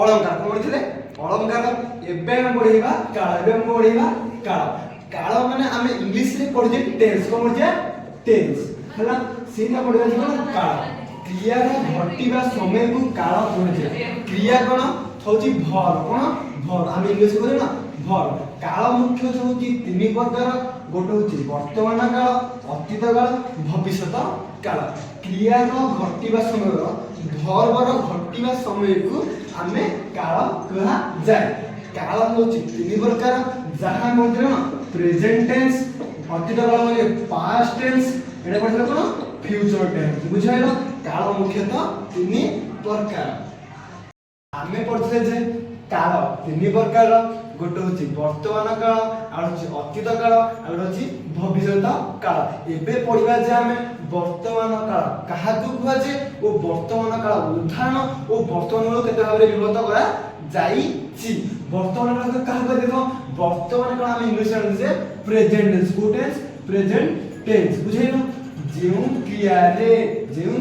अलंकार कौन पढ़िଥିଲେ अलंकार एबे हम पढ़िबा काल एबे हम पढ़िबा काल काल माने आमे इंग्लिश रे पढ़िजे टेंस कौन पढ़िजे टेंस हला सीना पढ़िबा जे काल क्रिया रे घटिबा समय को काल पढ़िजे क्रिया कोन होची भर कोन भर आमे इंग्लिश रे ना भर काल मुख्य होची तीन प्रकार गोटे होची वर्तमान काल अतीत काल भविष्यत काल क्रिया रो घटिबा समय रो भर घटिबा समय को आमे काल कहा जाय काल होची तीन प्रकार जहां मध्य ना प्रेजेंट टेंस अतीत काल म्हणजे पास्ट टेंस एटा पढले कोन फ्यूचर टेंस बुझाइलो काल मुख्यतः तीन प्रकार आमे पढले जे काल तीन प्रकार गोटे होची वर्तमान काल आ होची अतीत काल आ होची भविष्यत काल एबे पढिबा जे आमे वर्तमान काल कहा को कुआ जे ओ वर्तमान काल उदाहरण ओ वर्तमान काल केते भाबरे विभक्त करा जाई छि वर्तमान काल कहा को देखो वर्तमान काल आमे इंग्लिश रे जे present tense good tense present tense बुझैनो जेउ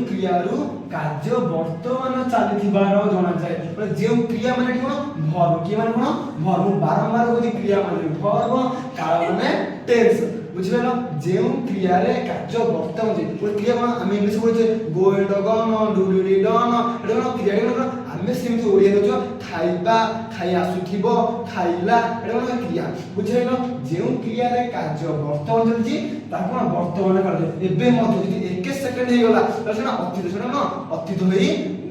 क्रियारू कार्य वर्तमान चलीथिबार जणा जाय मतलब जेउ क्रिया माने कोन भर्ब की माने कोन भर्ब बारंबार होती क्रिया माने भर्ब काल माने टेंस बुझिबेलो जेउ क्रिया रे कार्य वर्तमान जे कोन क्रिया कोन हम इंग्लिश बोलजे go and gone do do डी डन एटा कोन क्रिया कोन हमें सेमति ओडिया दजो खाइबा खाइ आसुथिबो खाइला एटा कोन क्रिया बुझिबेलो जेउ क्रिया रे कार्य वर्तमान चलछि ता कोन वर्तमान काल एबे मत जदि 1 सेकंड हे गला त सेना अतीत सेना न अतीत होई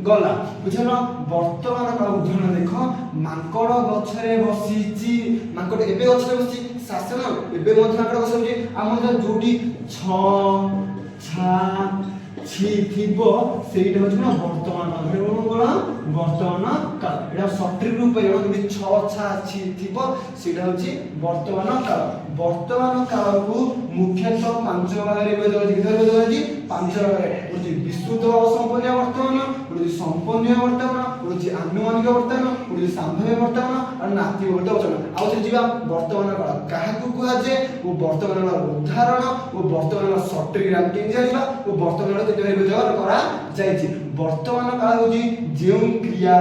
गला बुझलो वर्तमान काल उदाहरण देखो मांकड़ गछरे बसिची मांकड़ एबे गछरे बसिची शासन एबे मत मांकड़ बसिची हम जोटी छ छा छि थिबो सेइटा होछ ना वर्तमान वर्तमान काल एटा सटीक रूप एटा जोटी छ छा छि थिबो सेइटा होछि वर्तमान काल को मुख्यतः पांच भागरे विभाजित पांच भागरे होछि विशुद्ध असंपूर्ण वर्तमान होछि संपूर्ण वर्तमान होछि आनुमानिक वर्तमान होछि संभाव्य वर्तमान और नास्तिक वर्तमान आउ से जीवा वर्तमान काल काहा को कुआ जे वो वर्तमान काल उदाहरण वो वर्तमान काल सटीक रैंकिंग जानिबा वो वर्तमान काल केते व्यवहार करा जायछि वर्तमान काल होछि जेउ क्रिया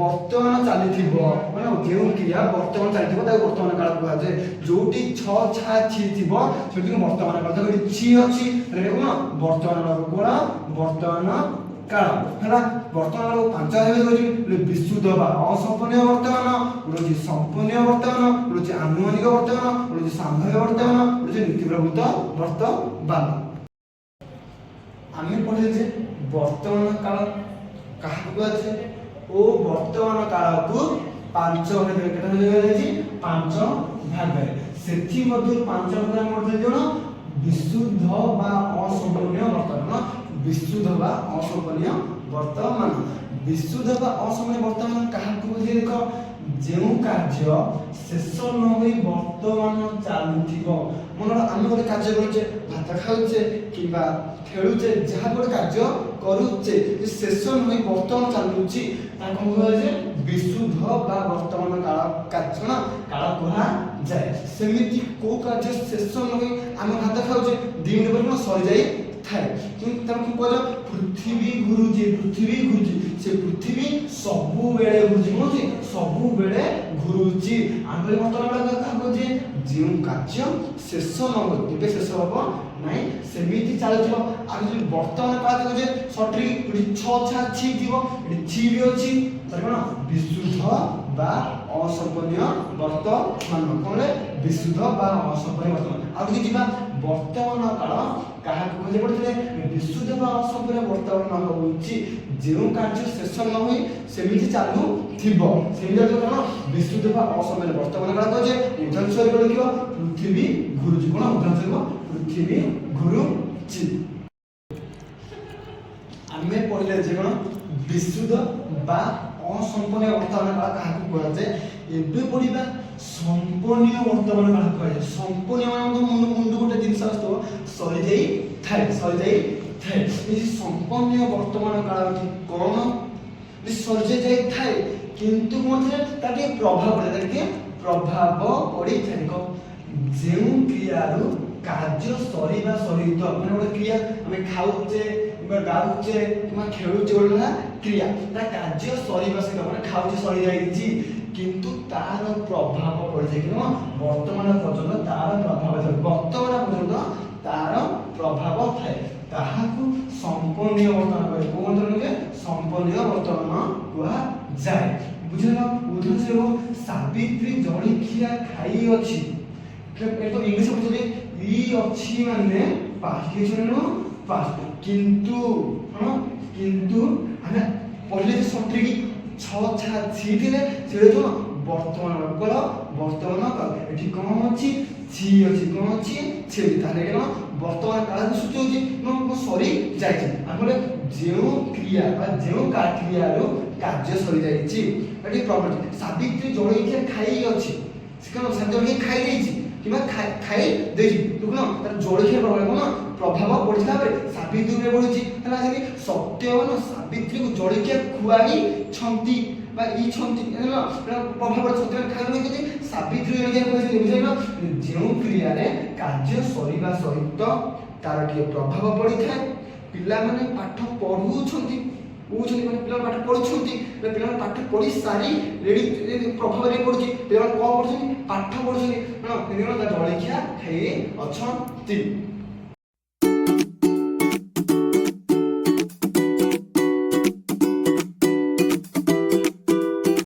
वर्तमान चलीथिबो माने जेउ क्रिया वर्तमान चलीथिबो ता वर्तमान काल कुआ जे जोटी छ छा छि थिबो सेठी वर्तमान काल जोटी छि अछि रे कोन वर्तमान काल कोन वर्तमान काल हला वर्तमान काल पांच भाग होछि विशुद्ध बा असंपूर्ण वर्तमान होछि संपूर्ण वर्तमान होछि आनुमानिक वर्तमान होछि संभाव्य वर्तमान होछि नीति प्रभुत्व वर्तमान आमे पढे जे वर्तमान काल काहा को আছে ओ वर्तमान काल को पांच भाग केटा होछि पांच भाग सेथि मध्य पांच भाग मध्य जण विशुद्ध बा असंपूर्ण वर्तमान विशुद्ध बा असंपूर्ण वर्तमान विशुद्ध बा असंपूर्ण वर्तमान काहा को देखो जेउ कार्य शेष न होई वर्तमान चालुथिबो मन हम गोटे कार्य करूचे भात खाउचे किबा खेलुचे जहा गोटे कार्य करूचे जे शेष न होई वर्तमान चालुची ताको कहै जे विशुद्ध बा वर्तमान काल कार्य काल कहा जाय सेमिति को कार्य शेष न होई हम भात खाउचे 2 मिनिट पर सरी जाई थाए किंतु तम को पृथ्वी घुरुची से पृथ्वी सबु बेले घुरुची कोनसी सबु बेले घुरुची आंगले वर्तमान काल का जे जेउ कार्य शेष न हो केबे शेष होबो नाही सेमिति चालुथिबो आ जे वर्तमान काल देखो जे सटीक छ छा छि थिबो छि भी अछि तर कोन विशुद्ध बा असंपूर्ण वर्तमान कोले विशुद्ध बा असंपूर्ण वर्तमान आ कि जिबा वर्तमान काल काहा को जे पड़ते विशुद्ध बा असंपूर्ण वर्तमान होछि जेउ कार्य शेष न होई सेमिति चालू थिबो सेमिति जो कोन विशुद्ध बा असंपूर्ण वर्तमान काल को जे उदाहरण स्वरूप लिखिबो पृथ्वी घुरुची कोन उदाहरण स्वरूप पृथ्वी घुरुची आमे पहिले जे कोन विशुद्ध बा असंपूर्ण वर्तमान काल काहा को कहै जे एबे पढिबा संपूर्ण वर्तमान काल कहै संपूर्ण मान मुंड गोटे जिंस आस्तो सरी जाई थाए ए संपूर्ण वर्तमान काल कोन सरी जाई थाए किंतु मध्ये ताके प्रभाव पड़े ताके प्रभाव पड़ी थाए जेउ क्रियारू कार्य सरीबा सहित माने गोटे क्रिया हमें खाउचे ଗାଉଛେ କିମ୍ବା ଖେଳୁଛେ ଗୋଟେ ହେଲା କ୍ରିୟା ତା କାର୍ଯ୍ୟ ସରିବା ସହିତ ମାନେ ଖାଉଛେ ସରିଯାଇଛି କିନ୍ତୁ ତାର ପ୍ରଭାବ ପଡ଼ିଥାଏ କିନ୍ତୁ ବର୍ତ୍ତମାନ ପର୍ଯ୍ୟନ୍ତ ତାର ପ୍ରଭାବ ଥାଏ ବର୍ତ୍ତମାନ ପର୍ଯ୍ୟନ୍ତ ତାର ପ୍ରଭାବ ଥାଏ ତାହାକୁ ସମ୍ପନ୍ନୀୟ ବର୍ତ୍ତମାନ କହେ କୋଉ ବର୍ତ୍ତମାନ ସମ୍ପନ୍ନୀୟ ବର୍ତ୍ତମାନ କୁହାଯାଏ ବୁଝିଲ ଉଦାହରଣ ସାବିତ୍ରୀ ଜଳଖିଆ ଖାଇଅଛି तो इंग्लिश पढ़ते इ अछि माने पास्ट के सुनो पास्ट किंतु हां किंतु हमें पहले जो सत्री की छ छा छी दिले से जो वर्तमान काल वर्तमान काल एठी कोन अछि छी अछि कोन अछि छी ताले केन वर्तमान काल सूचौछि न सरी जायछि हमरे जेउ क्रिया बा जेउ क्रिया रो कार्य सरी जायछि एठी प्रॉपर्टी सावित्री जळिके खाई अछि सिकन सावित्री खाई देछि किबा खाई देछि दुखन तर जळिके प्रभाव पड़िला बरे सावित्री रे पड़ुछि हला जे सत्यवन सावित्री को जळिके खुआई छंती बा ई छंती हला प्रभाव पड़ सत्य खाई कि सावित्री रे कहै बुझैनो जेउ क्रिया रे कार्य सरीबा सहित तार के प्रभाव पड़ी थाए पिला माने पाठ पढु छंती माने पिला पाठ पढुछंती पिला पाठ पढी सारी रेडी प्रभाव रे पडुची पिला कोन पढुछंती पाठ पढुछंती हां जळिखिया खाई अछंती